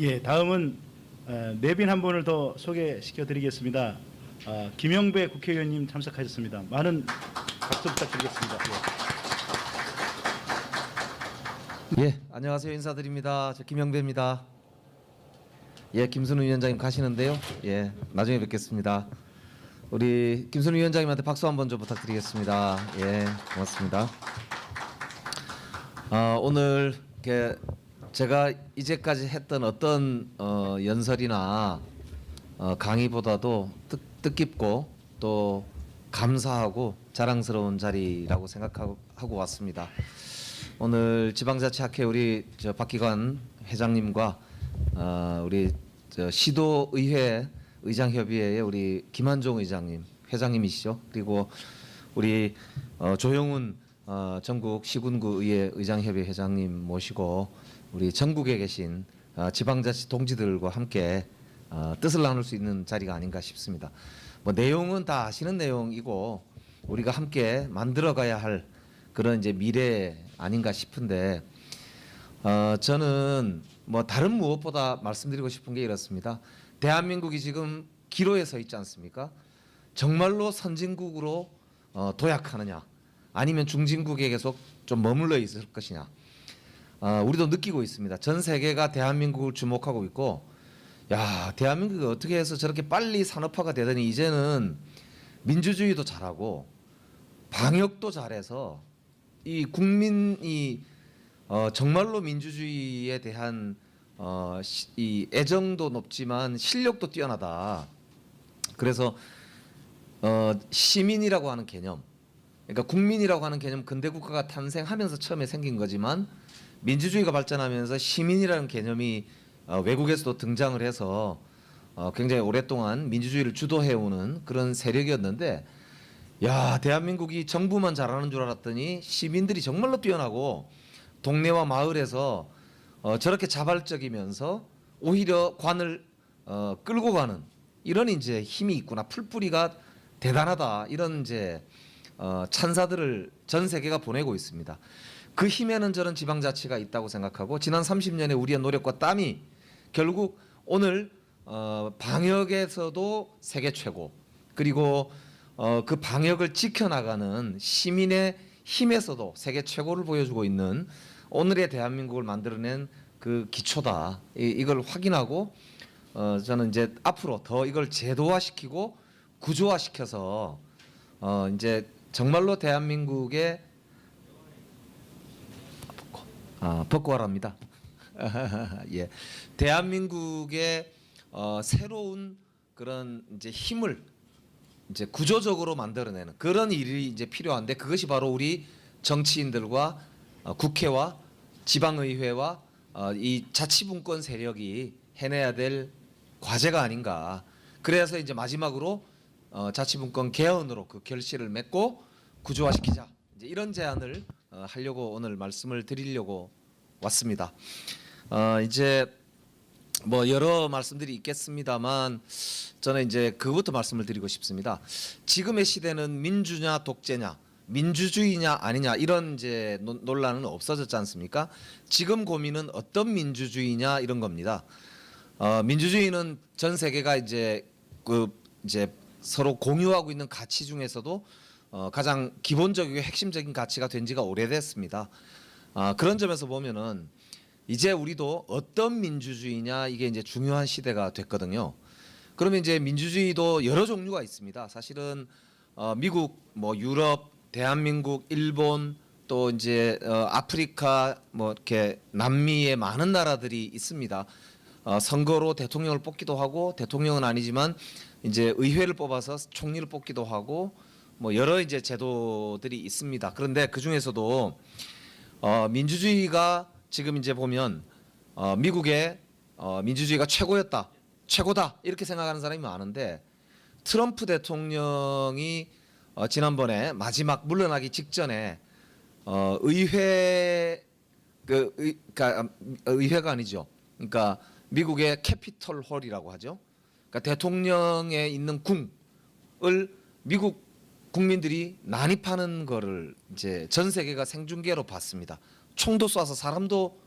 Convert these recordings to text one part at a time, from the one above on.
예, 다음은 내빈 한 분을 더 소개시켜 드리겠습니다. 김영배 국회의원님 참석하셨습니다. 많은 박수 부탁드리겠습니다. 예, 안녕하세요. 인사드립니다. 저 김영배입니다. 예, 김순우 위원장님 가시는데요. 예, 나중에 뵙겠습니다. 우리 김순우 위원장님한테 박수 한번 좀 부탁드리겠습니다. 예, 고맙습니다. 오늘 제가 이제까지 했던 어떤 연설이나 강의보다도 뜻깊고 또 감사하고 자랑스러운 자리라고 생각하고 왔습니다. 오늘 지방자치학회 우리 박기관 회장님과 우리 시도의회 의장협의회의 우리 김한종 의장님 회장님이시죠. 그리고 우리 조영훈 전국 시군구 의회 의장협의 회장님 모시고 우리 전국에 계신 지방자치 동지들과 함께 뜻을 나눌 수 있는 자리가 아닌가 싶습니다. 뭐 내용은 다 아시는 내용이고 우리가 함께 만들어가야 할 그런 이제 미래 아닌가 싶은데 저는 뭐 다른 무엇보다 말씀드리고 싶은 게 이렇습니다. 대한민국이 지금 기로에 서 있지 않습니까? 정말로 선진국으로 도약하느냐 아니면 중진국에 계속 좀 머물러 있을 것이냐 우리도 느끼고 있습니다. 전 세계가 대한민국을 주목하고 있고 야 대한민국이 어떻게 해서 저렇게 빨리 산업화가 되더니 이제는 민주주의도 잘하고 방역도 잘해서 이 국민이 정말로 민주주의에 대한 이 애정도 높지만 실력도 뛰어나다. 그래서 시민이라고 하는 개념, 그러니까 국민이라고 하는 개념 근대 국가가 탄생하면서 처음에 생긴 거지만 민주주의가 발전하면서 시민이라는 개념이 외국에서도 등장을 해서 굉장히 오랫동안 민주주의를 주도해오는 그런 세력이었는데 야 대한민국이 정부만 잘하는 줄 알았더니 시민들이 정말로 뛰어나고 동네와 마을에서 저렇게 자발적이면서 오히려 관을 끌고 가는 이런 이제 힘이 있구나 풀뿌리가 대단하다 이런 이제 찬사들을 전 세계가 보내고 있습니다. 그 힘에는 저는 지방자치가 있다고 생각하고 지난 30년의 우리의 노력과 땀이 결국 오늘 방역에서도 세계 최고 그리고 그 방역을 지켜나가는 시민의 힘에서도 세계 최고를 보여주고 있는 오늘의 대한민국을 만들어낸 그 기초다. 이걸 확인하고 저는 이제 앞으로 더 이걸 제도화시키고 구조화시켜서 이제 정말로 대한민국의 벚꽃랍니다. 예, 대한민국의 새로운 그런 이제 힘을 이제 구조적으로 만들어내는 그런 일이 이제 필요한데 그것이 바로 우리 정치인들과 국회와 지방의회와 이 자치분권 세력이 해내야 될 과제가 아닌가. 그래서 이제 마지막으로 자치분권 개헌으로 그 결실을 맺고 구조화시키자. 이제 이런 제안을 하려고 오늘 말씀을 드리려고 왔습니다. 이제 뭐 여러 말씀들이 있겠습니다만 저는 이제 그것부터 말씀을 드리고 싶습니다. 지금의 시대는 민주냐 독재냐, 민주주의냐 아니냐 이런 이제 논란은 없어졌지 않습니까? 지금 고민은 어떤 민주주의냐 이런 겁니다. 민주주의는 전 세계가 이제 이제 서로 공유하고 있는 가치 중에서도 가장 기본적이고 핵심적인 가치가 된 지가 오래됐습니다. 그런 점에서 보면은 이제 우리도 어떤 민주주의냐 이게 이제 중요한 시대가 됐거든요. 그러면 이제 민주주의도 여러 종류가 있습니다. 사실은 미국, 뭐 유럽, 대한민국, 일본 또 이제 아프리카 뭐 이렇게 남미의 많은 나라들이 있습니다. 선거로 대통령을 뽑기도 하고 대통령은 아니지만 이제 의회를 뽑아서 총리를 뽑기도 하고 뭐 여러 이제 제도들이 있습니다. 그런데 그 중에서도 민주주의가 지금 이제 보면 미국의 민주주의가 최고다 이렇게 생각하는 사람이 많은데 트럼프 대통령이 지난번에 마지막 물러나기 직전에 의회가 아니죠. 그러니까 미국의 캐피털 홀이라고 하죠. 그러니까 대통령에 있는 궁을 미국 국민들이 난입하는 거를 이제 전 세계가 생중계로 봤습니다. 총도 쏴서 사람도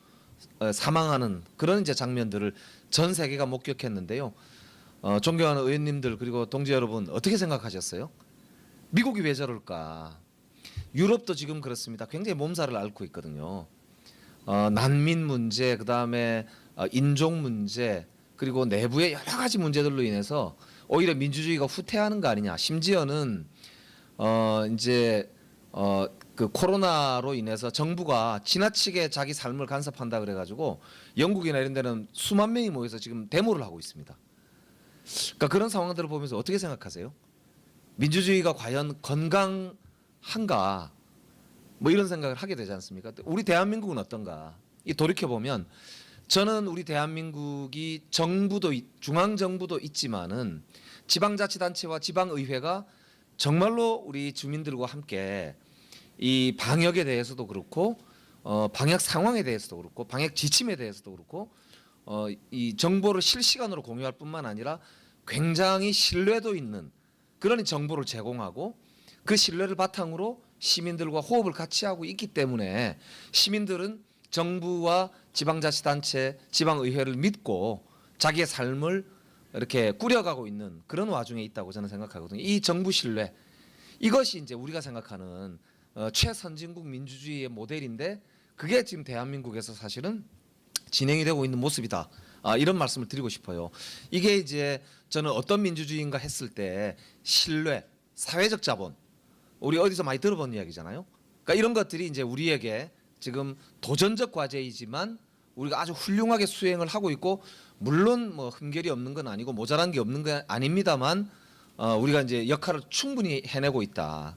사망하는 그런 이제 장면들을 전 세계가 목격했는데요. 존경하는 의원님들 그리고 동지 여러분 어떻게 생각하셨어요? 미국이 왜 저럴까? 유럽도 지금 그렇습니다. 굉장히 몸살을 앓고 있거든요. 난민 문제, 그다음에 인종 문제, 그리고 내부의 여러 가지 문제들로 인해서 오히려 민주주의가 후퇴하는 거 아니냐. 심지어는 이제 그 코로나로 인해서 정부가 지나치게 자기 삶을 간섭한다 그래가지고 영국이나 이런 데는 수만 명이 모여서 지금 데모를 하고 있습니다. 그러니까 그런 상황들을 보면서 어떻게 생각하세요? 민주주의가 과연 건강한가? 뭐 이런 생각을 하게 되지 않습니까? 우리 대한민국은 어떤가? 이 돌이켜 보면 저는 우리 대한민국이 정부도 중앙 정부도 있지만은 지방자치단체와 지방의회가 정말로 우리 주민들과 함께 이 방역에 대해서도 그렇고 방역 상황에 대해서도 그렇고 방역 지침에 대해서도 그렇고 이 정보를 실시간으로 공유할 뿐만 아니라 굉장히 신뢰도 있는 그런 정보를 제공하고 그 신뢰를 바탕으로 시민들과 호흡을 같이 하고 있기 때문에 시민들은 정부와 지방자치단체, 지방의회를 믿고 자기의 삶을 이렇게 꾸려가고 있는 그런 와중에 있다고 저는 생각하거든요. 이 정부 신뢰 이것이 이제 우리가 생각하는 최선진국 민주주의의 모델인데 그게 지금 대한민국에서 사실은 진행이 되고 있는 모습이다. 이런 말씀을 드리고 싶어요. 이게 이제 저는 어떤 민주주의인가 했을 때 신뢰, 사회적 자본 우리 어디서 많이 들어본 이야기잖아요. 그러니까 이런 것들이 이제 우리에게 지금 도전적 과제이지만 우리가 아주 훌륭하게 수행을 하고 있고 물론 뭐 흠결이 없는 건 아니고 모자란 게 없는 건 아닙니다만 우리가 이제 역할을 충분히 해내고 있다.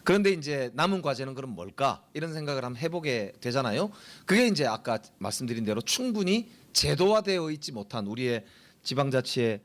그런데 이제 남은 과제는 그럼 뭘까? 이런 생각을 한번 해보게 되잖아요. 그게 이제 아까 말씀드린 대로 충분히 제도화되어 있지 못한 우리의 지방자치의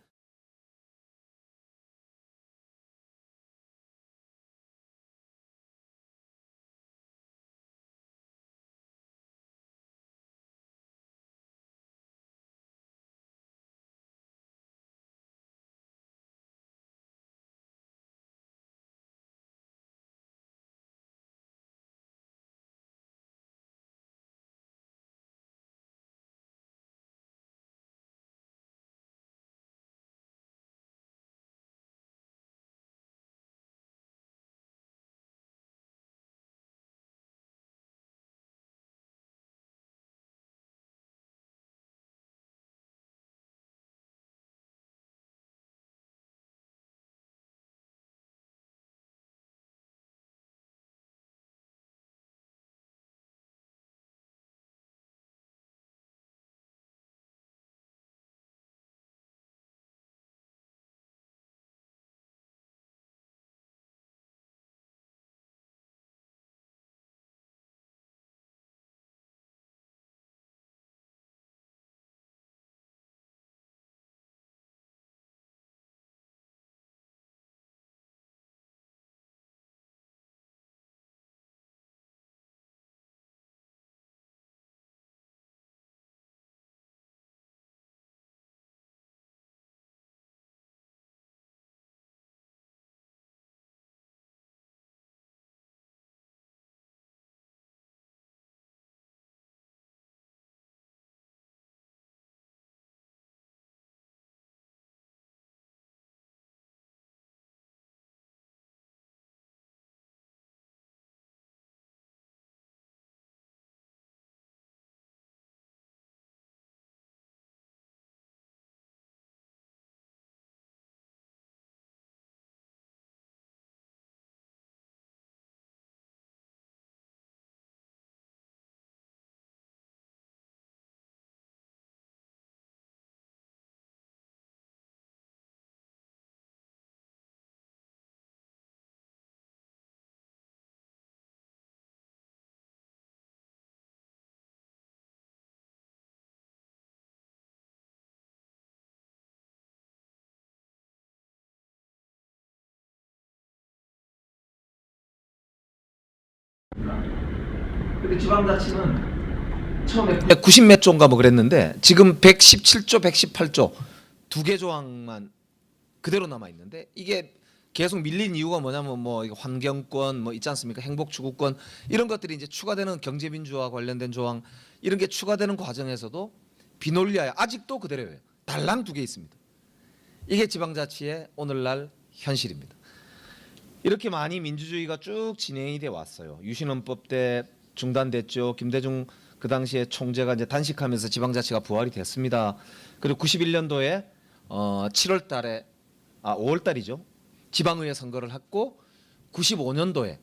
근데 지방자치는 처음에 90몇 조인가 뭐 그랬는데 지금 117조, 118조 두 개 조항만 그대로 남아 있는데 이게 계속 밀린 이유가 뭐냐면 뭐 이거 환경권 뭐 있지 않습니까? 행복추구권 이런 것들이 이제 추가되는 경제민주화 관련된 조항 이런 게 추가되는 과정에서도 비논리하에 아직도 그대로예요. 달랑 2개 있습니다. 이게 지방자치의 오늘날 현실입니다. 이렇게 많이 민주주의가 쭉 진행이 돼 왔어요. 유신헌법 때 중단됐죠. 김대중 그 당시에 총재가 이제 단식하면서 지방자치가 부활이 됐습니다. 그리고 91년도에 5월 달이죠. 지방의회 선거를 했고 95년도에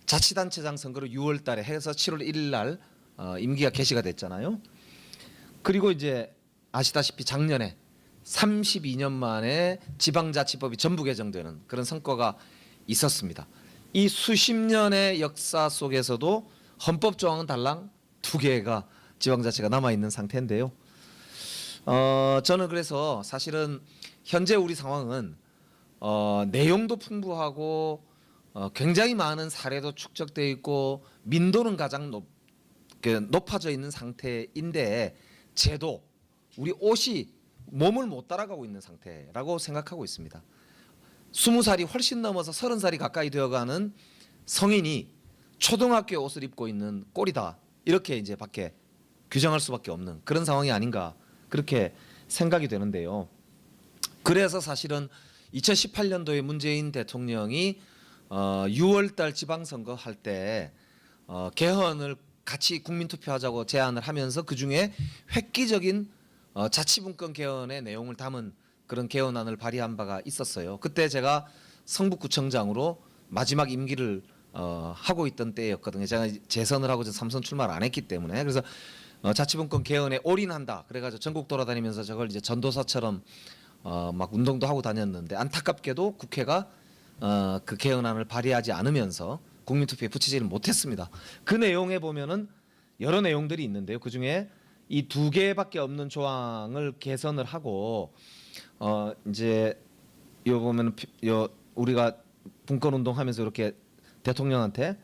자치단체장 선거를 6월 달에 해서 7월 1일 날 임기가 개시가 됐잖아요. 그리고 이제 아시다시피 작년에 32년 만에 지방자치법이 전부 개정되는 그런 성과가 있었습니다. 이 수십 년의 역사 속에서도 헌법 조항은 달랑 2개가 지방자치가 남아 있는 상태인데요. 저는 그래서 사실은 현재 우리 상황은 내용도 풍부하고 굉장히 많은 사례도 축적되어 있고 민도는 가장 높아져 있는 상태인데 제도 우리 옷이 몸을 못 따라가고 있는 상태라고 생각하고 있습니다. 20살이 훨씬 넘어서 30살이 가까이 되어가는 성인이 초등학교 옷을 입고 있는 꼴이다. 이렇게 이제 밖에 규정할 수밖에 없는 그런 상황이 아닌가 그렇게 생각이 되는데요. 그래서 사실은 2018년도에 문재인 대통령이 6월달 지방선거 할 때 개헌을 같이 국민투표하자고 제안을 하면서 그중에 획기적인 자치분권 개헌의 내용을 담은 그런 개헌안을 발의한 바가 있었어요. 그때 제가 성북구청장으로 마지막 임기를 하고 있던 때였거든요. 제가 재선을 하고 삼선 출마를 안 했기 때문에 그래서 자치분권 개헌에 올인한다. 그래가지고 전국 돌아다니면서 저걸 이제 전도사처럼 막 운동도 하고 다녔는데 안타깝게도 국회가 그 개헌안을 발의하지 않으면서 국민투표에 붙이지를 못했습니다. 그 내용에 보면은 여러 내용들이 있는데요. 그 중에 이 2개밖에 없는 조항을 개선을 하고 이제 요 보면 요 우리가 분권 운동하면서 이렇게 대통령한테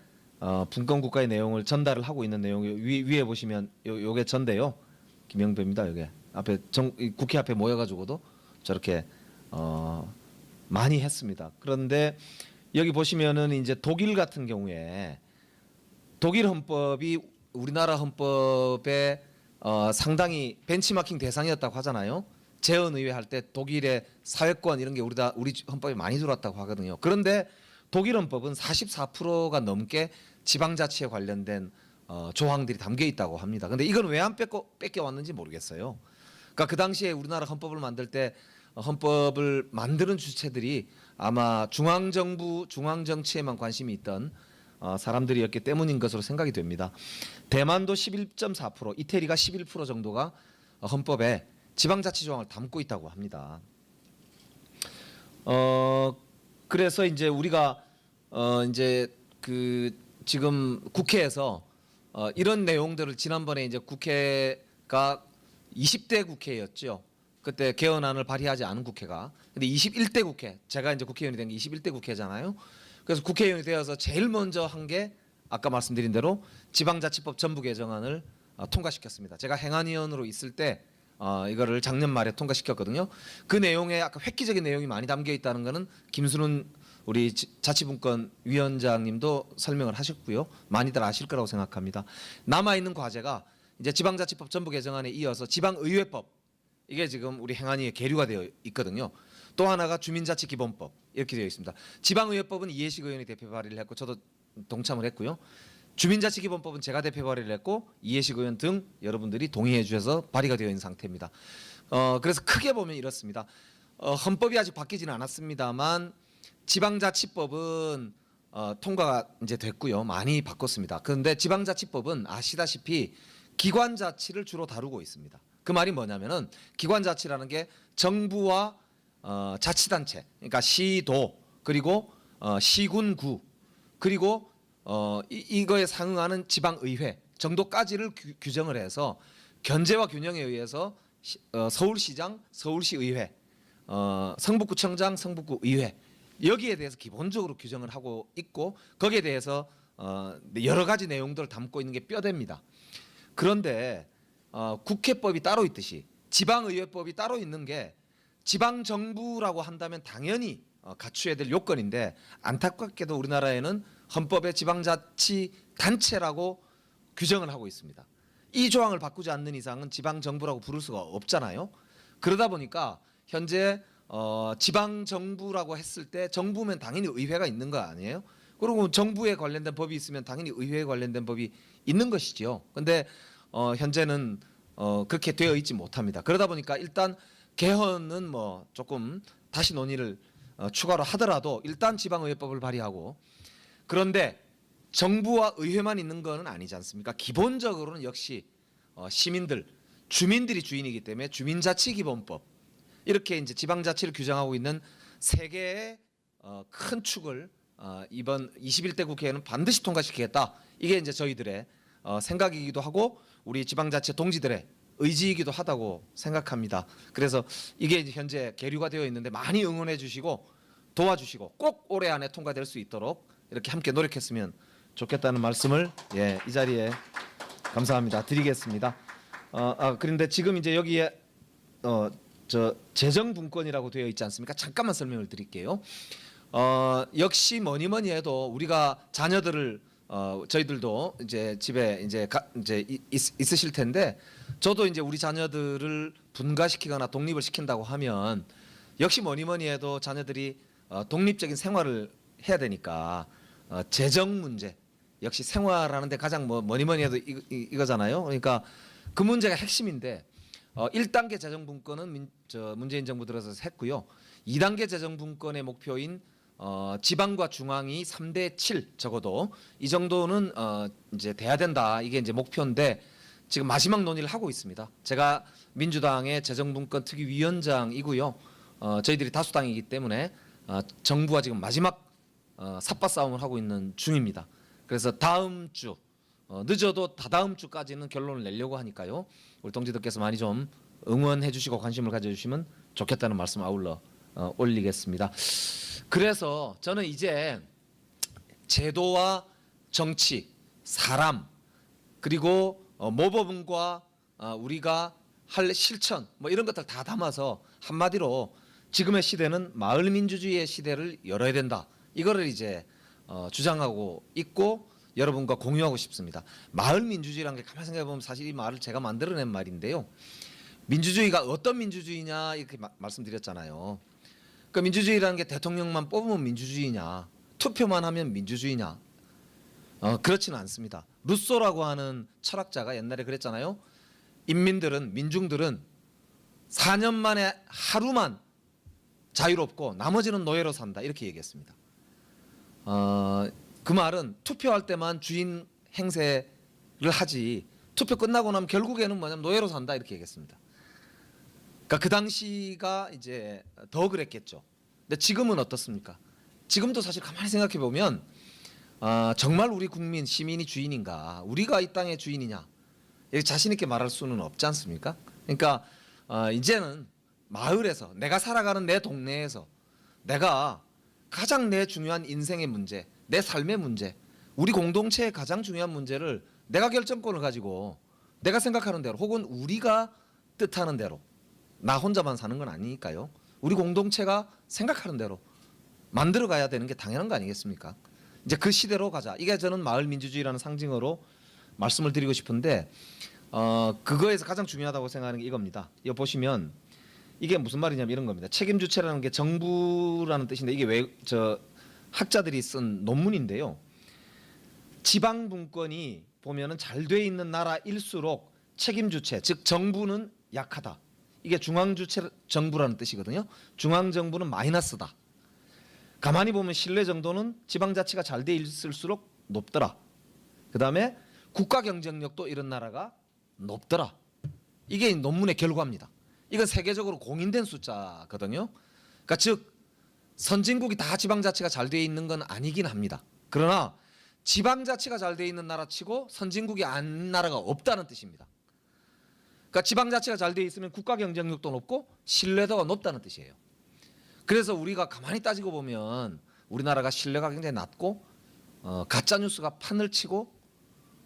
분권 국가의 내용을 전달을 하고 있는 내용 위에 보시면 요게 전데요. 김영배입니다. 여기 앞에 국회 앞에 모여가지고도 저렇게 많이 했습니다. 그런데 여기 보시면은 이제 독일 같은 경우에 독일 헌법이 우리나라 헌법에 상당히 벤치마킹 대상이었다고 하잖아요. 재헌의회 할 때 독일의 사회권 이런 게 우리 헌법에 많이 들어왔다고 하거든요. 그런데 독일 헌법은 44%가 넘게 지방자치에 관련된 조항들이 담겨 있다고 합니다. 근데 이건 왜 안 뺏겨 왔는지 모르겠어요. 그러니까 그 당시에 우리나라 헌법을 만들 때 헌법을 만드는 주체들이 아마 중앙정부, 중앙정치에만 관심이 있던 사람들이었기 때문인 것으로 생각이 됩니다. 대만도 11.4%, 이태리가 11% 정도가 헌법에 지방자치 조항을 담고 있다고 합니다. 그래서 이제 우리가 이제 그 지금 국회에서 이런 내용들을 지난번에 이제 국회가 20대 국회였죠. 그때 개헌안을 발의하지 않은 국회가. 근데 21대 국회, 제가 이제 국회의원이 된 게 21대 국회잖아요. 그래서 국회의원이 되어서 제일 먼저 한 게 아까 말씀드린 대로 지방자치법 전부 개정안을 통과시켰습니다. 제가 행안위원으로 있을 때 이거를 작년 말에 통과시켰거든요. 그 내용에 아까 획기적인 내용이 많이 담겨 있다는 거는 김순훈 우리 자치분권 위원장님도 설명을 하셨고요. 많이들 아실 거라고 생각합니다. 남아 있는 과제가 이제 지방자치법 전부 개정안에 이어서 지방의회법 이게 지금 우리 행안위에 계류가 되어 있거든요. 또 하나가 주민자치기본법 이렇게 되어 있습니다. 지방의회법은 이해식 의원이 대표 발의를 했고 저도 동참을 했고요. 주민자치기본법은 제가 대표 발의를 했고 이해식 의원 등 여러분들이 동의해 주셔서 발의가 되어 있는 상태입니다. 그래서 크게 보면 이렇습니다. 헌법이 아직 바뀌지는 않았습니다만 지방자치법은 통과가 이제 됐고요. 많이 바꿨습니다. 그런데 지방자치법은 아시다시피 기관자치를 주로 다루고 있습니다. 그 말이 뭐냐면은 기관자치라는 게 정부와 자치단체, 그러니까 시도 그리고 시군구 그리고 이거에 상응하는 지방의회 정도까지를 규정을 해서 견제와 균형에 의해서 서울시장, 서울시의회, 성북구청장, 성북구의회 여기에 대해서 기본적으로 규정을 하고 있고 거기에 대해서 여러 가지 내용들을 담고 있는 게 뼈대입니다. 그런데 국회법이 따로 있듯이 지방의회법이 따로 있는 게 지방정부라고 한다면 당연히 갖추어야 될 요건인데 안타깝게도 우리나라에는 헌법에 지방자치단체라고 규정을 하고 있습니다. 이 조항을 바꾸지 않는 이상은 지방 정부라고 부를 수가 없잖아요. 그러다 보니까 현재 지방 정부라고 했을 때 정부면 당연히 의회가 있는 거 아니에요? 그리고 정부에 관련된 법이 있으면 당연히 의회에 관련된 법이 있는 것이지요. 근데 현재는 그렇게 되어 있지 못합니다. 그러다 보니까 일단 개헌은 뭐 조금 다시 논의를 추가로 하더라도 일단 지방의회법을 발의하고, 그런데 정부와 의회만 있는 건 아니지 않습니까? 기본적으로는 역시 시민들, 주민들이 주인이기 때문에 주민자치기본법, 이렇게 이제 지방자치를 규정하고 있는 세 개의 큰 축을 이번 21대 국회에는 반드시 통과시키겠다. 이게 이제 저희들의 생각이기도 하고 우리 지방자치 동지들의 의지이기도 하다고 생각합니다. 그래서 이게 이제 현재 계류가 되어 있는데 많이 응원해 주시고 도와주시고 꼭 올해 안에 통과될 수 있도록 이렇게 함께 노력했으면 좋겠다는 말씀을 이 자리에 감사합니다 드리겠습니다. 그런데 지금 이제 여기에 저 재정분권이라고 되어 있지 않습니까? 잠깐만 설명을 드릴게요. 역시 뭐니 해도 우리가 자녀들을 저희들도 이제 집에 이제 있으실 텐데, 저도 이제 우리 자녀들을 분가시키거나 독립을 시킨다고 하면 역시 뭐니 해도 자녀들이 독립적인 생활을 해야 되니까 재정 문제, 역시 생활하는데 가장 뭐니 해도 이거잖아요. 그러니까 그 문제가 핵심인데 1단계 재정분권은 문재인 정부 들어서 했고요. 2단계 재정분권의 목표인 지방과 중앙이 3대 7 적어도 이 정도는 이제 돼야 된다. 이게 이제 목표인데 지금 마지막 논의를 하고 있습니다. 제가 민주당의 재정분권 특위위원장이고요. 저희들이 다수당이기 때문에 정부와 지금 마지막 삿바 싸움을 하고 있는 중입니다. 그래서 다음 주 늦어도 다다음 주까지는 결론을 내려고 하니까요. 우리 동지들께서 많이 좀 응원해 주시고 관심을 가져주시면 좋겠다는 말씀 아울러 올리겠습니다. 그래서 저는 이제 제도와 정치, 사람, 그리고 모범과 우리가 할 실천 뭐 이런 것들 다 담아서 한마디로 지금의 시대는 마을 민주주의의 시대를 열어야 된다. 이거를 이제 주장하고 있고 여러분과 공유하고 싶습니다. 마을 민주주의라는 게 가만히 생각해 보면 사실 이 말을 제가 만들어낸 말인데요. 민주주의가 어떤 민주주의냐 이렇게 말씀드렸잖아요. 그러니까 민주주의라는 게 대통령만 뽑으면 민주주의냐, 투표만 하면 민주주의냐? 그렇지는 않습니다. 루소라고 하는 철학자가 옛날에 그랬잖아요. 민중들은 4년 만에 하루만 자유롭고 나머지는 노예로 산다, 이렇게 얘기했습니다. 그 말은 투표할 때만 주인 행세를 하지 투표 끝나고 나면 결국에는 뭐냐면 노예로 산다, 이렇게 얘기했습니다. 그러니까 그 당시가 이제 더 그랬겠죠. 근데 지금은 어떻습니까? 지금도 사실 가만히 생각해 보면 정말 우리 국민 시민이 주인인가, 우리가 이 땅의 주인이냐, 자신 있게 말할 수는 없지 않습니까? 그러니까 이제는 마을에서 내가 살아가는 내 동네에서 내가 가장 내 중요한 인생의 문제, 내 삶의 문제, 우리 공동체의 가장 중요한 문제를 내가 결정권을 가지고 내가 생각하는 대로 혹은 우리가 뜻하는 대로, 나 혼자만 사는 건 아니니까요. 우리 공동체가 생각하는 대로 만들어 가야 되는 게 당연한 거 아니겠습니까? 이제 그 시대로 가자. 이게 저는 마을 민주주의라는 상징어로 말씀을 드리고 싶은데 그거에서 가장 중요하다고 생각하는 게 이겁니다. 이거 보시면 이게 무슨 말이냐면 이런 겁니다. 책임 주체라는 게 정부라는 뜻인데 이게 왜 학자들이 쓴 논문인데요. 지방 분권이 보면은 잘 돼 있는 나라일수록 책임 주체, 즉 정부는 약하다. 이게 중앙 주체 정부라는 뜻이거든요. 중앙 정부는 마이너스다. 가만히 보면 신뢰 정도는 지방자치가 잘 돼 있을수록 높더라. 그다음에 국가 경쟁력도 이런 나라가 높더라. 이게 논문의 결과입니다. 이건 세계적으로 공인된 숫자거든요. 그러니까 즉 선진국이 다 지방자치가 잘 돼 있는 건 아니긴 합니다. 그러나 지방자치가 잘 돼 있는 나라치고 선진국이 아닌 나라가 없다는 뜻입니다. 그러니까 지방자치가 잘 돼 있으면 국가 경쟁력도 높고 신뢰도가 높다는 뜻이에요. 그래서 우리가 가만히 따지고 보면 우리나라가 신뢰가 굉장히 낮고 가짜 뉴스가 판을 치고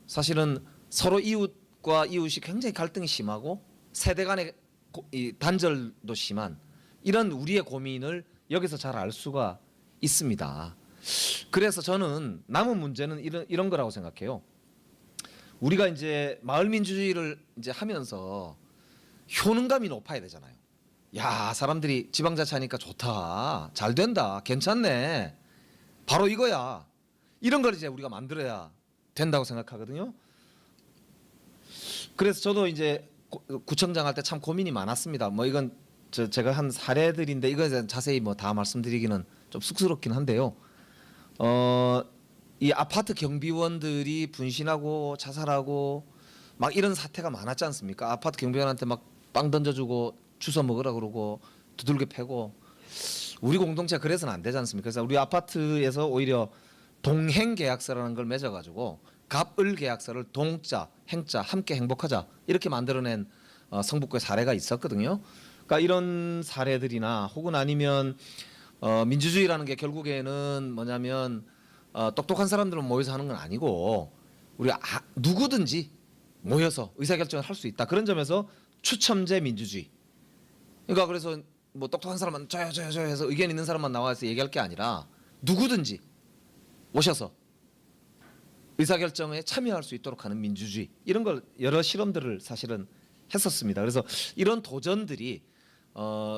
사실은 서로 이웃과 이웃이 굉장히 갈등이 심하고 세대 간의 단절도 심한 이런 우리의 고민을 여기서 잘 알 수가 있습니다. 그래서 저는 남은 문제는 이런 거라고 생각해요. 우리가 이제 마을 민주주의를 이제 하면서 효능감이 높아야 되잖아요. 야, 사람들이 지방자치하니까 좋다, 잘 된다, 괜찮네, 바로 이거야. 이런 걸 이제 우리가 만들어야 된다고 생각하거든요. 그래서 저도 이제 구청장 할 때 참 고민이 많았습니다. 뭐 이건 제가 한 사례들인데 이거에 자세히 뭐 다 말씀드리기는 좀 쑥스럽긴 한데요. 이 아파트 경비원들이 분신하고 자살하고 막 이런 사태가 많았지 않습니까? 아파트 경비원한테 막 빵 던져주고 주워 먹으라 그러고 두들겨 패고. 우리 공동체가 그래서는 안 되지 않습니까? 그래서 우리 아파트에서 오히려 동행 계약서라는 걸 맺어가지고 갑을 계약서를 동자, 행자, 함께 행복하자 이렇게 만들어낸 성북구의 사례가 있었거든요. 그러니까 이런 사례들이나 혹은 아니면 민주주의라는 게 결국에는 뭐냐면 똑똑한 사람들만 모여서 하는 건 아니고 우리가 누구든지 모여서 의사결정을 할 수 있다. 그런 점에서 추첨제 민주주의. 그러니까 그래서 뭐 똑똑한 사람만 저요 해서 의견 있는 사람만 나와서 얘기할 게 아니라 누구든지 오셔서 의사결정에 참여할 수 있도록 하는 민주주의, 이런 걸 여러 실험들을 사실은 했었습니다. 그래서 이런 도전들이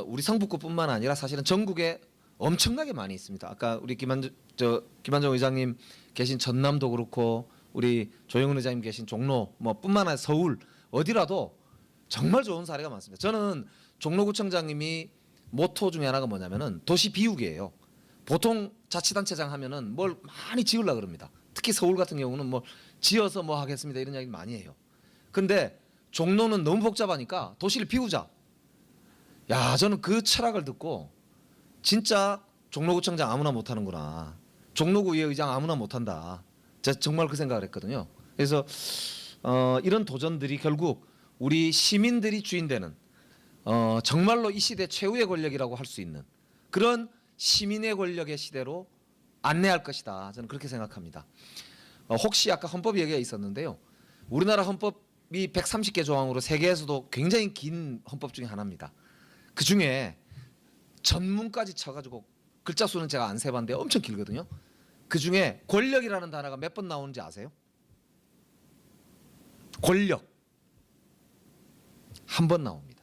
우리 성북구뿐만 아니라 사실은 전국에 엄청나게 많이 있습니다. 아까 우리 김한정 의장님 계신 전남도 그렇고 우리 조영은 의장님 계신 종로 뭐 뿐만 아니라 서울 어디라도 정말 좋은 사례가 많습니다. 저는 종로구청장님이 모토 중에 하나가 뭐냐면은 도시 비우기예요. 보통 자치단체장 하면은 뭘 많이 지으려고 그럽니다. 특히 서울 같은 경우는 뭐 지어서 뭐 하겠습니다 이런 이야기 많이 해요. 근데 종로는 너무 복잡하니까 도시를 비우자. 야, 저는 그 철학을 듣고 진짜 종로구청장 아무나 못하는구나, 종로구의 의장 아무나 못한다, 제가 정말 그 생각을 했거든요. 그래서 이런 도전들이 결국 우리 시민들이 주인되는 정말로 이 시대 최후의 권력이라고 할 수 있는 그런 시민의 권력의 시대로 안내할 것이다, 저는 그렇게 생각합니다. 혹시 아까 헌법 얘기가 있었는데요. 우리나라 헌법이 130개 조항으로 세계에서도 굉장히 긴 헌법 중에 하나입니다. 그 중에 전문까지 쳐가지고 글자 수는 제가 안 세봤는데 엄청 길거든요. 그 중에 권력이라는 단어가 몇 번 나오는지 아세요? 권력 한 번 나옵니다.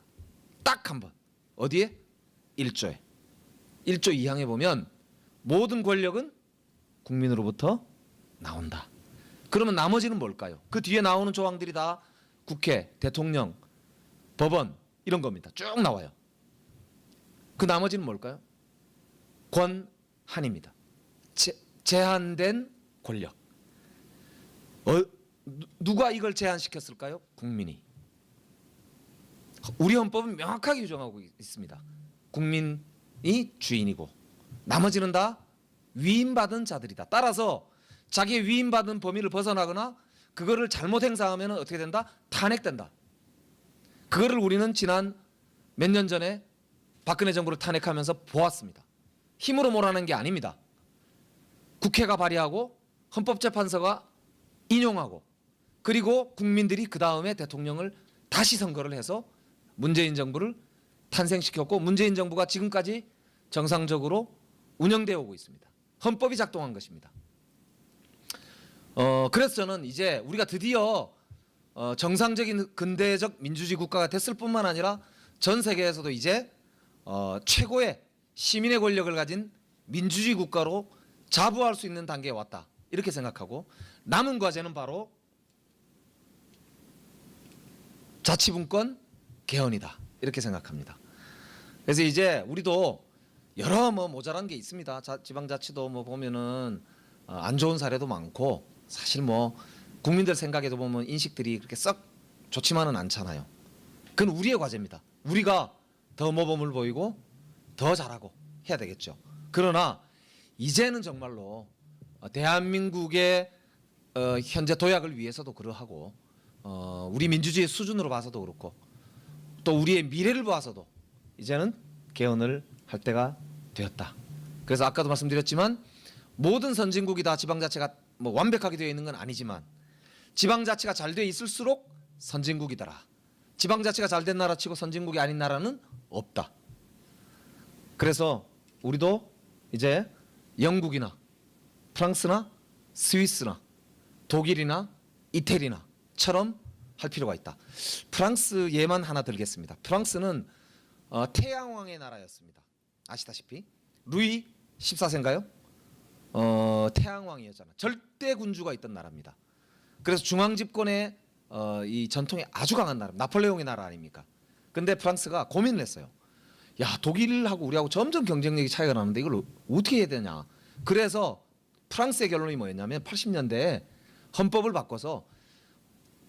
딱 한 번. 어디에? 1조에. 1조 2항에 보면 모든 권력은 국민으로부터 나온다. 그러면 나머지는 뭘까요? 그 뒤에 나오는 조항들이 다 국회, 대통령, 법원 이런 겁니다. 쭉 나와요. 그 나머지는 뭘까요? 권한입니다. 제한된 권력. 누가 이걸 제한시켰을까요? 국민이. 우리 헌법은 명확하게 규정하고 있습니다. 국민이 주인이고 나머지는 다 위임받은 자들이다. 따라서 자기 위임받은 범위를 벗어나거나 그거를 잘못 행사하면 어떻게 된다? 탄핵된다. 그거를 우리는 지난 몇 년 전에 박근혜 정부를 탄핵하면서 보았습니다. 힘으로 몰아낸 게 아닙니다. 국회가 발의하고 헌법재판소가 인용하고 그리고 국민들이 그 다음에 대통령을 다시 선거를 해서 문재인 정부를 탄생시켰고 문재인 정부가 지금까지 정상적으로 운영되어 오고 있습니다. 헌법이 작동한 것입니다. 그래서 저는 이제 우리가 드디어 정상적인 근대적 민주주의 국가가 됐을 뿐만 아니라 전 세계에서도 이제 최고의 시민의 권력을 가진 민주주의 국가로 자부할 수 있는 단계에 왔다, 이렇게 생각하고 남은 과제는 바로 자치분권 개헌이다, 이렇게 생각합니다. 그래서 이제 우리도 여러 모자란 게 있습니다. 지방자치도 보면은 안 좋은 사례도 많고 사실 국민들 생각에도 보면 인식들이 그렇게 썩 좋지만은 않잖아요. 그건 우리의 과제입니다. 우리가 더 모범을 보이고 더 잘하고 해야 되겠죠. 그러나 이제는 정말로 대한민국의 현재 도약을 위해서도 그러하고 우리 민주주의 수준으로 봐서도 그렇고 또 우리의 미래를 봐서도 이제는 개헌을 할 때가 되었다. 그래서 아까도 말씀드렸지만 모든 선진국이 다 지방자치가 완벽하게 되어 있는 건 아니지만 지방자치가 잘 되어 있을수록 선진국이더라. 지방자치가 잘 된 나라 치고 선진국이 아닌 나라는 없다. 그래서 우리도 이제 영국이나 프랑스나 스위스나 독일이나 이태리나 프랑스처럼 할 필요가 있다. 프랑스 예만 하나 들겠습니다. 프랑스는 태양왕의 나라였습니다. 아시다시피 루이 14세인가요? 태양왕이었잖아. 절대 군주가 있던 나라입니다. 그래서 중앙 집권의 이 전통이 아주 강한 나라, 나폴레옹의 나라 아닙니까? 근데 프랑스가 고민을 했어요. 야, 독일하고 우리하고 점점 경쟁력이 차이가 나는데 이걸 어떻게 해야 되냐. 그래서 프랑스의 결론이 뭐였냐면 80년대에 헌법을 바꿔서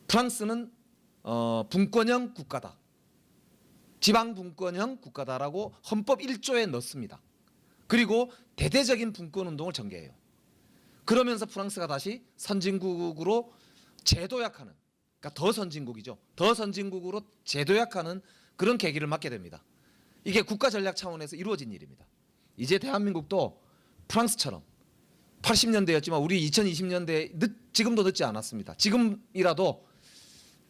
프랑스는 분권형 국가다. 지방 분권형 국가다라고 헌법 1조에 넣습니다. 그리고 대대적인 분권 운동을 전개해요. 그러면서 프랑스가 다시 선진국으로 재도약하는, 그러니까 더 선진국이죠. 더 선진국으로 재도약하는 그런 계기를 맞게 됩니다. 이게 국가 전략 차원에서 이루어진 일입니다. 이제 대한민국도 프랑스처럼 80년대였지만 우리 2020년대 지금도 늦지 않았습니다. 지금이라도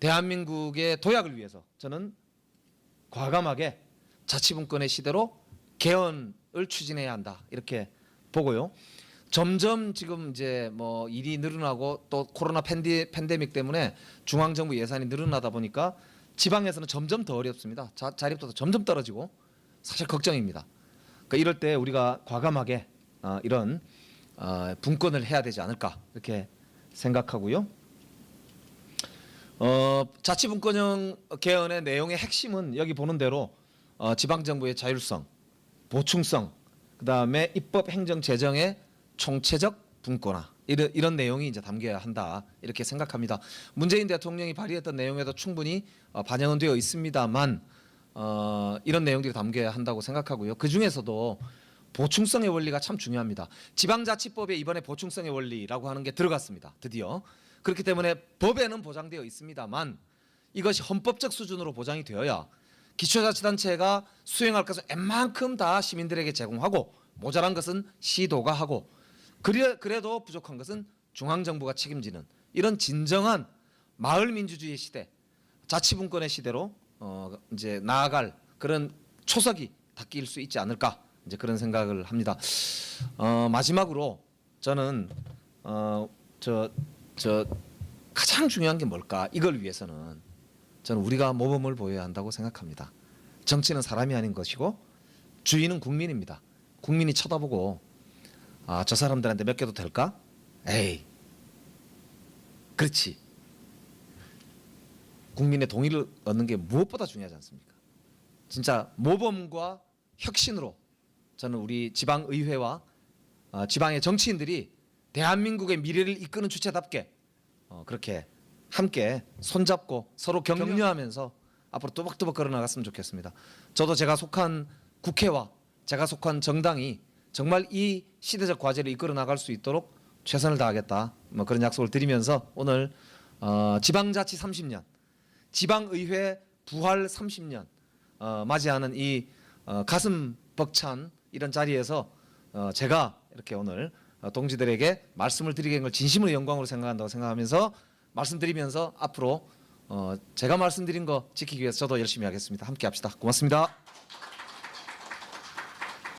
대한민국의 도약을 위해서 저는 과감하게 자치분권의 시대로 개헌을 추진해야 한다 이렇게 보고요. 점점 지금 이제 뭐 일이 늘어나고 또 코로나 팬데믹 때문에 중앙정부 예산이 늘어나다 보니까 지방에서는 점점 더 어렵습니다. 자립도도 점점 떨어지고 사실 걱정입니다. 그러니까 이럴 때 우리가 과감하게 이런 분권을 해야 되지 않을까 이렇게 생각하고요. 자치분권형 개헌의 내용의 핵심은 여기 보는 대로 지방정부의 자율성, 보충성, 그다음에 입법, 행정, 재정의 총체적 분권화 이런 내용이 이제 담겨야 한다 이렇게 생각합니다. 문재인 대통령이 발의했던 내용에도 충분히 반영은 되어 있습니다만 이런 내용들이 담겨야 한다고 생각하고요. 그 중에서도 보충성의 원리가 참 중요합니다. 지방자치법에 이번에 보충성의 원리라고 하는 게 들어갔습니다. 드디어. 그렇기 때문에 법에는 보장되어 있습니다만 이것이 헌법적 수준으로 보장이 되어야 기초자치단체가 수행할 것은 웬만큼 다 시민들에게 제공하고 모자란 것은 시도가 하고 그래도 부족한 것은 중앙정부가 책임지는 이런 진정한 마을민주주의 시대, 자치분권의 시대로 이제 나아갈 그런 초석이 닦일 수 있지 않을까 이제 그런 생각을 합니다. 마지막으로 저는 가장 중요한 게 뭘까? 이걸 위해서는 저는 우리가 모범을 보여야 한다고 생각합니다. 정치는 사람이 아닌 것이고 주인은 국민입니다. 국민이 쳐다보고 저 사람들한테 몇 개도 될까? 에이, 그렇지. 국민의 동의를 얻는 게 무엇보다 중요하지 않습니까? 진짜 모범과 혁신으로 저는 우리 지방의회와 지방의 정치인들이 대한민국의 미래를 이끄는 주체답게 그렇게 함께 손잡고 서로 격려하면서 앞으로 또박또박 걸어나갔으면 좋겠습니다. 저도 제가 속한 국회와 제가 속한 정당이 정말 이 시대적 과제를 이끌어 나갈 수 있도록 최선을 다하겠다. 뭐 그런 약속을 드리면서 오늘 지방자치 30년, 지방의회 부활 30년 맞이하는 이 가슴 벅찬 이런 자리에서 제가 이렇게 오늘 동지들에게 말씀을 드리게 된 걸 진심으로 영광으로 생각한다고 생각하면서 말씀드리면서 앞으로 제가 말씀드린 거 지키기 위해서 저도 열심히 하겠습니다. 함께 합시다. 고맙습니다.